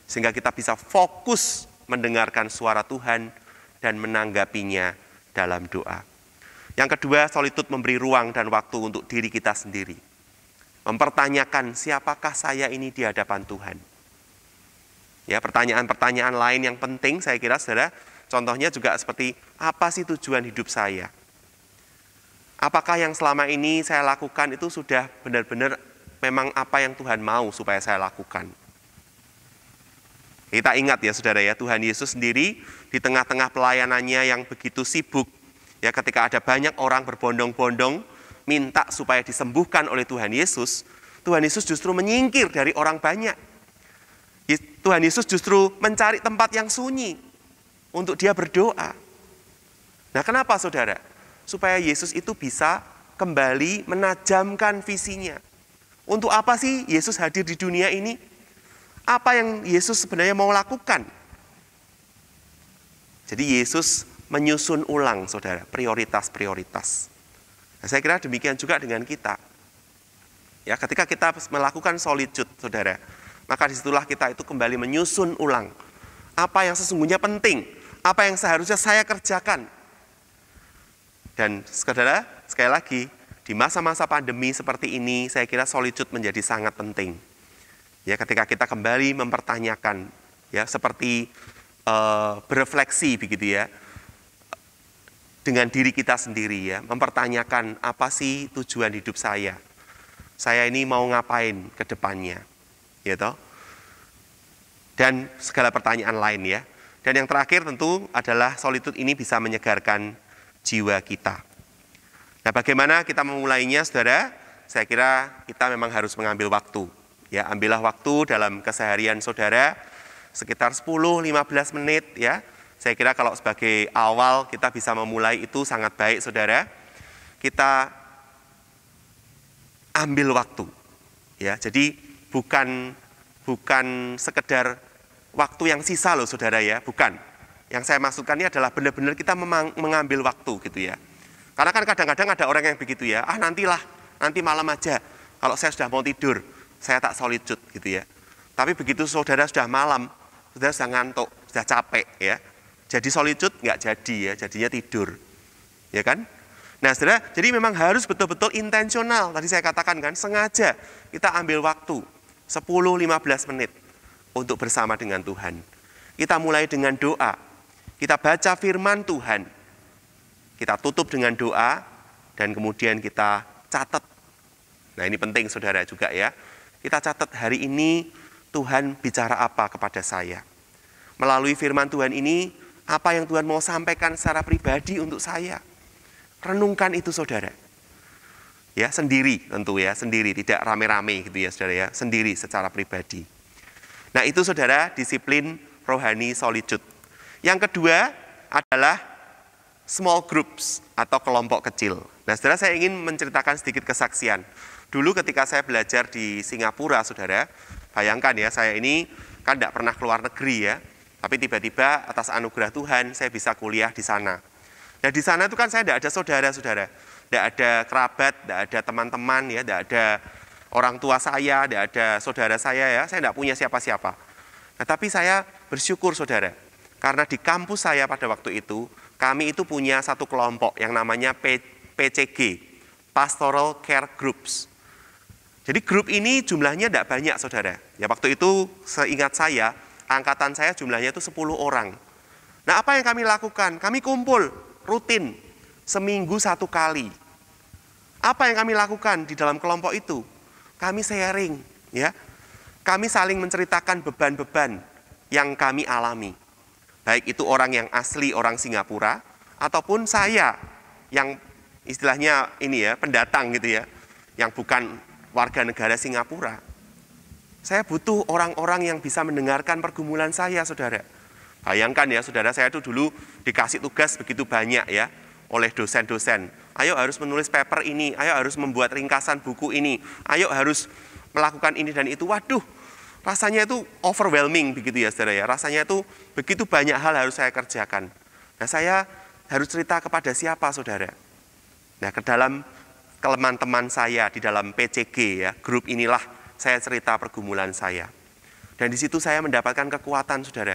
Sehingga kita bisa fokus mendengarkan suara Tuhan dan menanggapinya dalam doa. Yang kedua, solitude memberi ruang dan waktu untuk diri kita sendiri. Mempertanyakan siapakah saya ini di hadapan Tuhan. Ya, pertanyaan-pertanyaan lain yang penting saya kira, saudara, contohnya juga seperti, apa sih tujuan hidup saya? Apakah yang selama ini saya lakukan itu sudah benar-benar memang apa yang Tuhan mau supaya saya lakukan? Kita ingat ya, saudara ya, Tuhan Yesus sendiri di tengah-tengah pelayanannya yang begitu sibuk, ya ketika ada banyak orang berbondong-bondong minta supaya disembuhkan oleh Tuhan Yesus justru menyingkir dari orang banyak. Tuhan Yesus justru mencari tempat yang sunyi untuk dia berdoa. Nah, kenapa, saudara? Supaya Yesus itu bisa kembali menajamkan visinya. Untuk apa sih Yesus hadir di dunia ini? Apa yang Yesus sebenarnya mau lakukan? Jadi Yesus menyusun ulang, saudara, prioritas-prioritas. Nah, saya kira demikian juga dengan kita. Ya, ketika kita melakukan solitude, saudara, maka disitulah kita itu kembali menyusun ulang apa yang sesungguhnya penting, apa yang seharusnya saya kerjakan. Dan saudara, sekali lagi, di masa-masa pandemi seperti ini, saya kira solitude menjadi sangat penting. Ya, ketika kita kembali mempertanyakan, ya seperti berefleksi begitu ya, dengan diri kita sendiri ya, mempertanyakan apa sih tujuan hidup saya? Saya ini mau ngapain ke depannya? Ya toh? Dan segala pertanyaan lain ya. Dan yang terakhir tentu adalah solitude ini bisa menyegarkan jiwa kita. Nah, bagaimana kita memulainya, saudara? Saya kira kita memang harus mengambil waktu. Ya, ambillah waktu dalam keseharian saudara, sekitar 10-15 menit ya. Saya kira kalau sebagai awal kita bisa memulai itu sangat baik, saudara. Kita ambil waktu. Ya, jadi bukan sekedar waktu yang sisa loh, saudara ya, bukan. Yang saya maksudkan ini adalah benar-benar kita mengambil waktu gitu ya. Karena kan kadang-kadang ada orang yang begitu ya, nanti malam aja, kalau saya sudah mau tidur, saya tak solitude gitu ya. Tapi begitu saudara sudah malam, saudara sudah ngantuk, sudah capek ya, jadi solitude nggak jadi ya, jadinya tidur, ya kan? Nah, saudara, jadi memang harus betul-betul intensional, tadi saya katakan kan, sengaja kita ambil waktu 10-15 menit untuk bersama dengan Tuhan. Kita mulai dengan doa, kita baca firman Tuhan, kita tutup dengan doa, dan kemudian kita catat. Nah, ini penting, saudara, juga ya. Kita catat hari ini Tuhan bicara apa kepada saya. Melalui firman Tuhan ini, apa yang Tuhan mau sampaikan secara pribadi untuk saya. Renungkan itu, saudara. Ya, sendiri tentu ya, sendiri, tidak rame-rame gitu ya, saudara ya, sendiri secara pribadi. Nah, itu, saudara, disiplin rohani solitude. Yang kedua adalah small groups atau kelompok kecil. Nah, saudara, saya ingin menceritakan sedikit kesaksian. Dulu ketika saya belajar di Singapura, saudara, bayangkan ya, saya ini kan tidak pernah keluar negeri ya, tapi tiba-tiba atas anugerah Tuhan saya bisa kuliah di sana. Nah di sana itu kan saya tidak ada saudara-saudara, tidak ada kerabat, tidak ada teman-teman ya, tidak ada orang tua saya, tidak ada saudara saya ya, saya tidak punya siapa-siapa. Nah tapi saya bersyukur saudara, karena di kampus saya pada waktu itu, kami itu punya satu kelompok yang namanya PCG, Pastoral Care Groups. Jadi grup ini jumlahnya tidak banyak saudara. Ya waktu itu seingat saya, angkatan saya jumlahnya itu 10 orang. Nah apa yang kami lakukan? Kami kumpul rutin, seminggu 1 kali. Apa yang kami lakukan di dalam kelompok itu? Kami sharing, ya. Kami saling menceritakan beban-beban yang kami alami. Baik itu orang yang asli orang Singapura, ataupun saya yang istilahnya ini ya, pendatang gitu ya, yang bukan warga negara Singapura. Saya butuh orang-orang yang bisa mendengarkan pergumulan saya, saudara. Bayangkan ya, saudara, saya itu dulu dikasih tugas begitu banyak ya, oleh dosen-dosen. Ayo harus menulis paper ini, ayo harus membuat ringkasan buku ini, ayo harus melakukan ini dan itu. Waduh, rasanya itu overwhelming begitu ya, saudara ya. Rasanya itu begitu banyak hal harus saya kerjakan. Nah, saya harus cerita kepada siapa, saudara? Nah, ke dalam teman-teman saya di dalam PCG ya, grup inilah saya cerita pergumulan saya. Dan di situ saya mendapatkan kekuatan, saudara.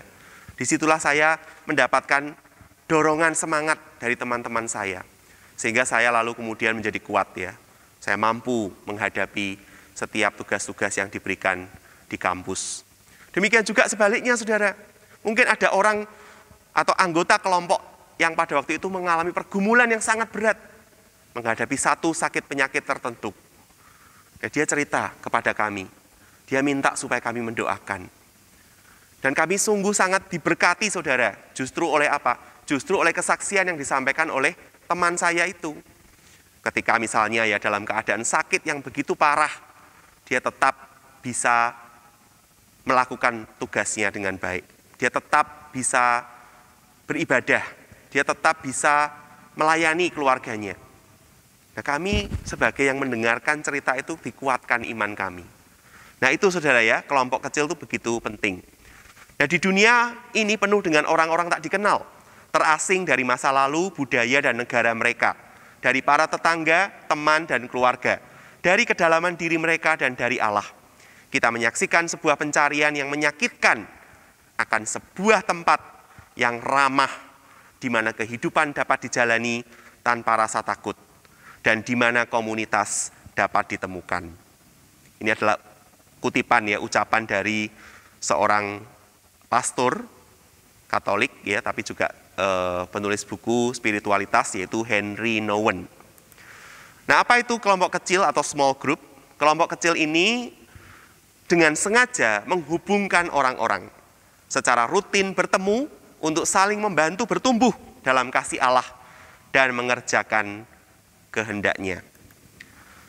Disitulah saya mendapatkan dorongan semangat dari teman-teman saya. Sehingga saya lalu kemudian menjadi kuat ya. Saya mampu menghadapi setiap tugas-tugas yang diberikan di kampus. Demikian juga sebaliknya, saudara. Mungkin ada orang atau anggota kelompok yang pada waktu itu mengalami pergumulan yang sangat berat, menghadapi satu sakit penyakit tertentu. Dan dia cerita kepada kami. Dia minta supaya kami mendoakan. Dan kami sungguh sangat diberkati, saudara. Justru oleh apa? Justru oleh kesaksian yang disampaikan oleh teman saya itu. Ketika misalnya ya dalam keadaan sakit yang begitu parah, dia tetap bisa melakukan tugasnya dengan baik. Dia tetap bisa beribadah. Dia tetap bisa melayani keluarganya. Nah, kami sebagai yang mendengarkan cerita itu dikuatkan iman kami. Nah itu saudara ya, kelompok kecil itu begitu penting. Nah di dunia ini penuh dengan orang-orang tak dikenal, terasing dari masa lalu, budaya dan negara mereka, dari para tetangga, teman dan keluarga, dari kedalaman diri mereka dan dari Allah. Kita menyaksikan sebuah pencarian yang menyakitkan akan sebuah tempat yang ramah, di mana kehidupan dapat dijalani tanpa rasa takut, dan di mana komunitas dapat ditemukan. Ini adalah kutipan ya, ucapan dari seorang pastor Katolik ya, tapi juga penulis buku spiritualitas, yaitu Henry Nouwen. Nah, apa itu kelompok kecil atau small group? Kelompok kecil ini dengan sengaja menghubungkan orang-orang secara rutin bertemu untuk saling membantu bertumbuh dalam kasih Allah dan mengerjakan kehendaknya.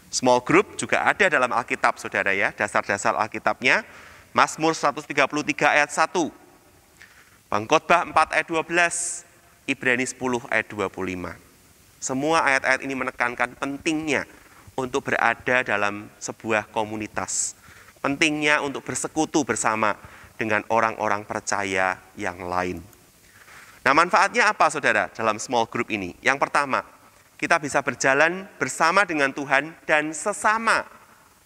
Small group juga ada dalam Alkitab, saudara ya, dasar-dasar Alkitabnya, Mazmur 133 ayat 1, Pengkhotbah 4 ayat 12, Ibrani 10 ayat 25. Semua ayat-ayat ini menekankan pentingnya untuk berada dalam sebuah komunitas. Pentingnya untuk bersekutu bersama dengan orang-orang percaya yang lain. Nah, manfaatnya apa, saudara, dalam small group ini? Yang pertama, kita bisa berjalan bersama dengan Tuhan dan sesama.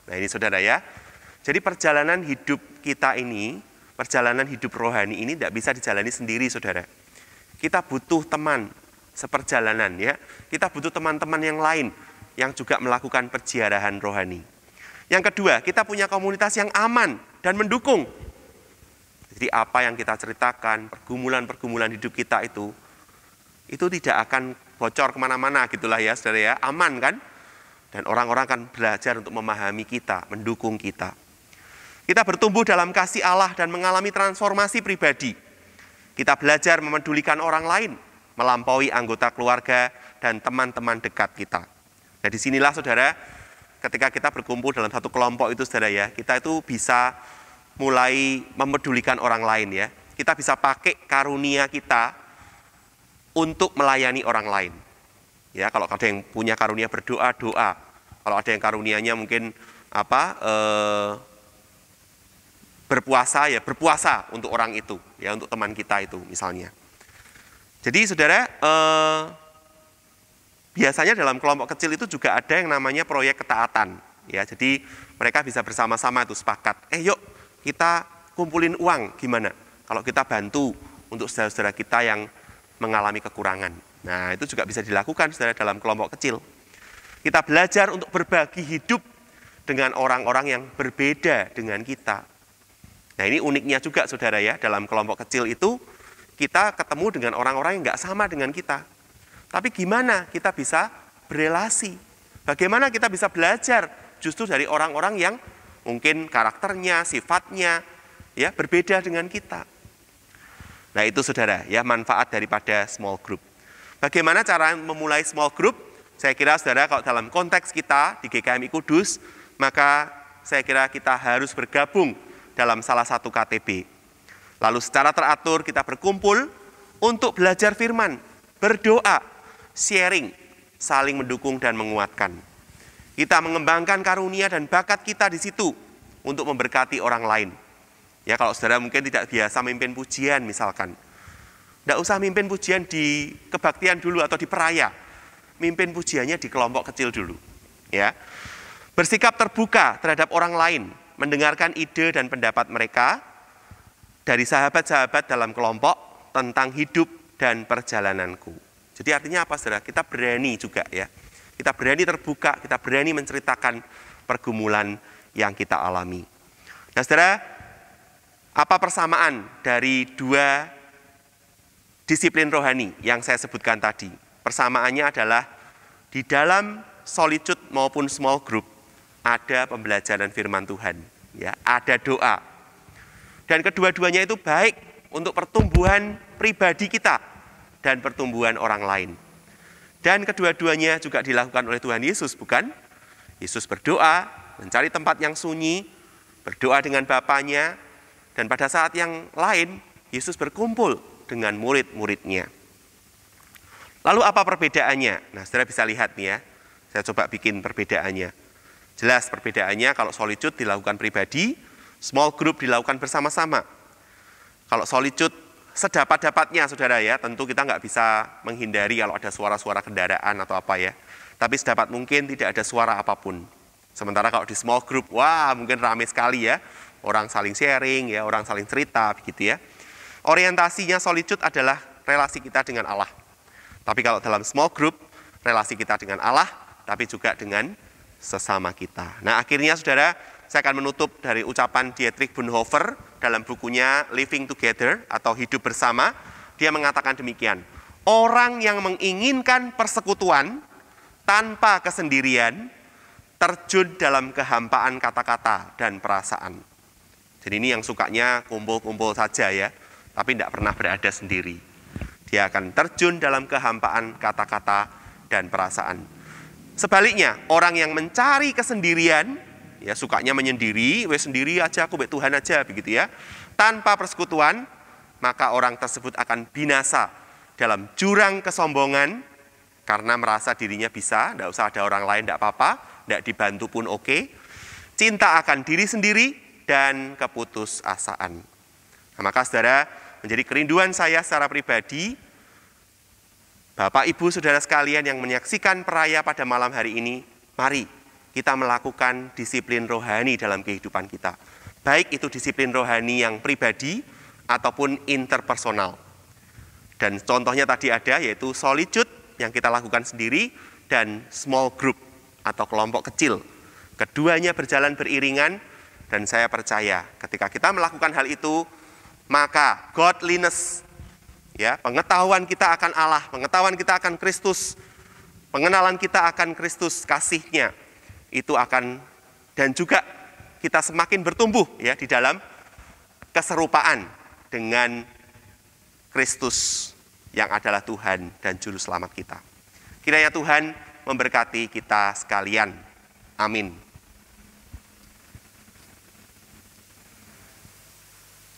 Nah ini saudara ya. Jadi perjalanan hidup kita ini, perjalanan hidup rohani ini tidak bisa dijalani sendiri, saudara. Kita butuh teman seperjalanan ya. Kita butuh teman-teman yang lain yang juga melakukan perziarahan rohani. Yang kedua, kita punya komunitas yang aman dan mendukung. Jadi apa yang kita ceritakan, pergumulan-pergumulan hidup kita itu tidak akan bocor kemana-mana gitulah ya, saudara ya, aman kan? Dan orang-orang akan belajar untuk memahami kita, mendukung kita. Kita bertumbuh dalam kasih Allah dan mengalami transformasi pribadi. Kita belajar memedulikan orang lain, melampaui anggota keluarga dan teman-teman dekat kita. Nah disinilah saudara, ketika kita berkumpul dalam satu kelompok itu saudara ya, kita itu bisa mulai memedulikan orang lain ya. Kita bisa pakai karunia kita untuk melayani orang lain. Ya, kalau ada yang punya karunia berdoa, doa. Kalau ada yang karunianya mungkin berpuasa, ya berpuasa untuk orang itu, ya untuk teman kita itu misalnya. Jadi saudara, biasanya dalam kelompok kecil itu juga ada yang namanya proyek ketaatan. Ya, jadi mereka bisa bersama-sama itu sepakat, yuk kita kumpulin uang, gimana kalau kita bantu untuk saudara-saudara kita yang mengalami kekurangan. Nah, itu juga bisa dilakukan saudara dalam kelompok kecil. Kita belajar untuk berbagi hidup dengan orang-orang yang berbeda dengan kita. Nah, ini uniknya juga saudara ya, dalam kelompok kecil itu kita ketemu dengan orang-orang yang nggak sama dengan kita. Tapi gimana kita bisa berelasi? Bagaimana kita bisa belajar justru dari orang-orang yang mungkin karakternya, sifatnya ya berbeda dengan kita. Nah, itu saudara ya manfaat daripada small group. Bagaimana cara memulai small group? Saya kira saudara kalau dalam konteks kita di GKMI Kudus, maka saya kira kita harus bergabung dalam salah satu KTB. Lalu secara teratur kita berkumpul untuk belajar firman, berdoa, sharing, saling mendukung dan menguatkan. Kita mengembangkan karunia dan bakat kita di situ untuk memberkati orang lain. Ya, kalau saudara mungkin tidak biasa mimpin pujian misalkan, tidak usah mimpin pujian di kebaktian dulu atau di peraya. Mimpin pujiannya di kelompok kecil dulu. Ya, bersikap terbuka terhadap orang lain, mendengarkan ide dan pendapat mereka dari sahabat-sahabat dalam kelompok tentang hidup dan perjalananku. Jadi artinya apa saudara? Kita berani juga ya. Kita berani terbuka, kita berani menceritakan pergumulan yang kita alami. Nah saudara, apa persamaan dari dua disiplin rohani yang saya sebutkan tadi? Persamaannya adalah di dalam solitude maupun small group ada pembelajaran firman Tuhan, ya, ada doa. Dan kedua-duanya itu baik untuk pertumbuhan pribadi kita dan pertumbuhan orang lain. Dan kedua-duanya juga dilakukan oleh Tuhan Yesus, bukan? Yesus berdoa, mencari tempat yang sunyi, berdoa dengan Bapanya, dan pada saat yang lain, Yesus berkumpul dengan murid-muridnya. Lalu apa perbedaannya? Nah, saudara bisa lihat nih ya, saya coba bikin perbedaannya. Jelas perbedaannya kalau solitude dilakukan pribadi, small group dilakukan bersama-sama. Kalau solitude sedapat-dapatnya saudara ya, tentu kita nggak bisa menghindari kalau ada suara-suara kendaraan atau apa ya. Tapi sedapat mungkin tidak ada suara apapun. Sementara kalau di small group, wah mungkin ramai sekali ya. Orang saling sharing ya, orang saling cerita begitu ya. Orientasinya solitude adalah relasi kita dengan Allah. Tapi kalau dalam small group, relasi kita dengan Allah, tapi juga dengan sesama kita. Nah akhirnya saudara, saya akan menutup dari ucapan Dietrich Bonhoeffer dalam bukunya Living Together atau Hidup Bersama. Dia mengatakan demikian, orang yang menginginkan persekutuan tanpa kesendirian, terjun dalam kehampaan kata-kata dan perasaan. Jadi ini yang sukanya kumpul-kumpul saja ya, tapi tidak pernah berada sendiri. Dia akan terjun dalam kehampaan kata-kata dan perasaan. Sebaliknya, orang yang mencari kesendirian, ya sukanya menyendiri, sendiri aja, aku baik Tuhan aja, begitu ya. Tanpa persekutuan, maka orang tersebut akan binasa dalam jurang kesombongan, karena merasa dirinya bisa, tidak usah ada orang lain, tidak apa-apa, tidak dibantu pun oke. Cinta akan diri sendiri, dan keputusasaan. Nah, maka saudara, menjadi kerinduan saya secara pribadi, Bapak, Ibu, Saudara sekalian yang menyaksikan peraya pada malam hari ini, mari kita melakukan disiplin rohani dalam kehidupan kita. Baik itu disiplin rohani yang pribadi ataupun interpersonal. Dan contohnya tadi ada yaitu solitude yang kita lakukan sendiri dan small group atau kelompok kecil. Keduanya berjalan beriringan dan saya percaya ketika kita melakukan hal itu, maka godliness, ya, pengetahuan kita akan Allah, pengetahuan kita akan Kristus, pengenalan kita akan Kristus, kasih-Nya, itu akan, dan juga kita semakin bertumbuh ya di dalam keserupaan dengan Kristus yang adalah Tuhan dan Juru Selamat kita. Kiranya Tuhan memberkati kita sekalian. Amin.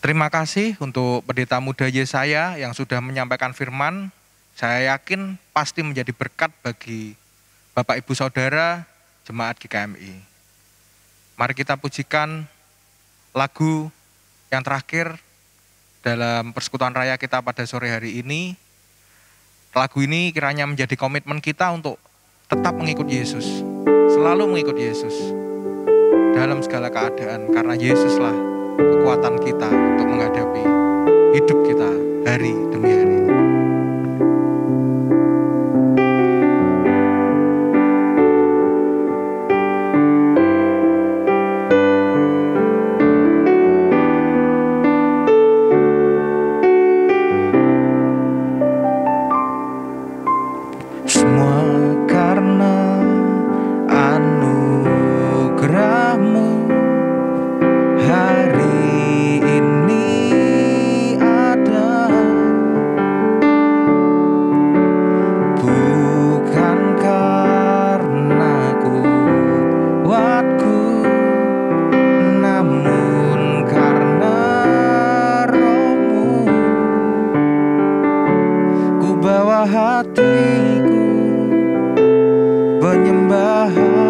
Terima kasih untuk pendeta muda Yesaya yang sudah menyampaikan firman. Saya yakin pasti menjadi berkat bagi Bapak Ibu Saudara Jemaat GKMI. Mari kita pujikan lagu yang terakhir dalam persekutuan raya kita pada sore hari ini. Lagu ini kiranya menjadi komitmen kita untuk tetap mengikut Yesus, selalu mengikut Yesus dalam segala keadaan, karena Yesuslah kekuatan kita untuk menghadapi hidup kita hari demi hari. Penyembahan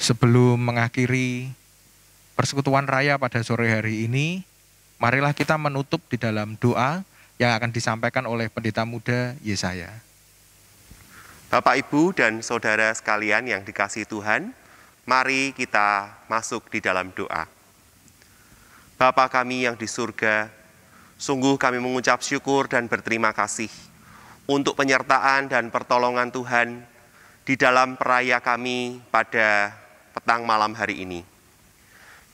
Sebelum mengakhiri persekutuan raya pada sore hari ini, marilah kita menutup di dalam doa yang akan disampaikan oleh pendeta muda Yesaya. Bapak, Ibu, dan saudara sekalian yang dikasihi Tuhan, mari kita masuk di dalam doa. Bapa kami yang di surga, sungguh kami mengucap syukur dan berterima kasih untuk penyertaan dan pertolongan Tuhan di dalam peraya kami pada petang malam hari ini.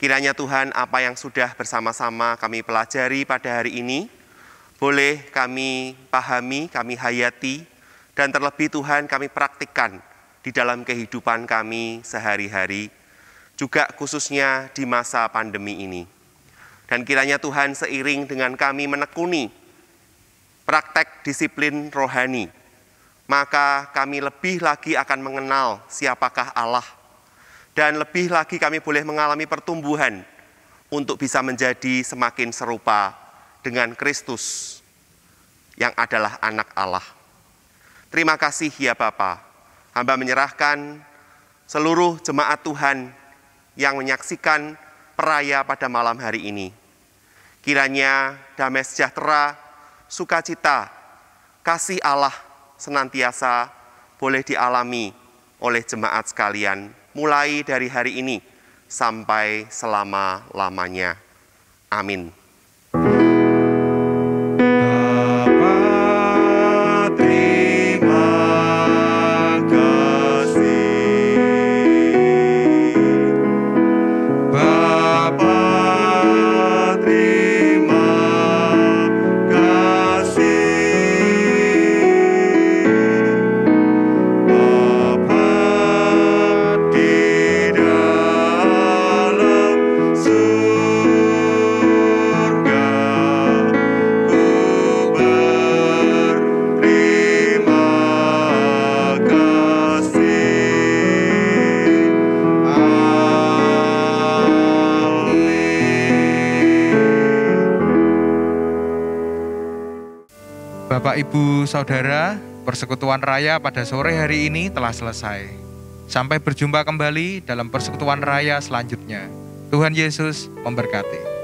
Kiranya Tuhan, apa yang sudah bersama-sama kami pelajari pada hari ini, boleh kami pahami, kami hayati, dan terlebih Tuhan kami praktikkan di dalam kehidupan kami sehari-hari, juga khususnya di masa pandemi ini. Dan kiranya Tuhan, seiring dengan kami menekuni praktek disiplin rohani, maka kami lebih lagi akan mengenal siapakah Allah, dan lebih lagi kami boleh mengalami pertumbuhan untuk bisa menjadi semakin serupa dengan Kristus yang adalah anak Allah. Terima kasih ya Bapa. Hamba menyerahkan seluruh jemaat Tuhan yang menyaksikan peraya pada malam hari ini. Kiranya damai sejahtera, sukacita, kasih Allah senantiasa boleh dialami oleh jemaat sekalian, mulai dari hari ini sampai selama-lamanya. Amin. Bapak, Ibu, Saudara, persekutuan raya pada sore hari ini telah selesai. Sampai berjumpa kembali dalam persekutuan raya selanjutnya. Tuhan Yesus memberkati.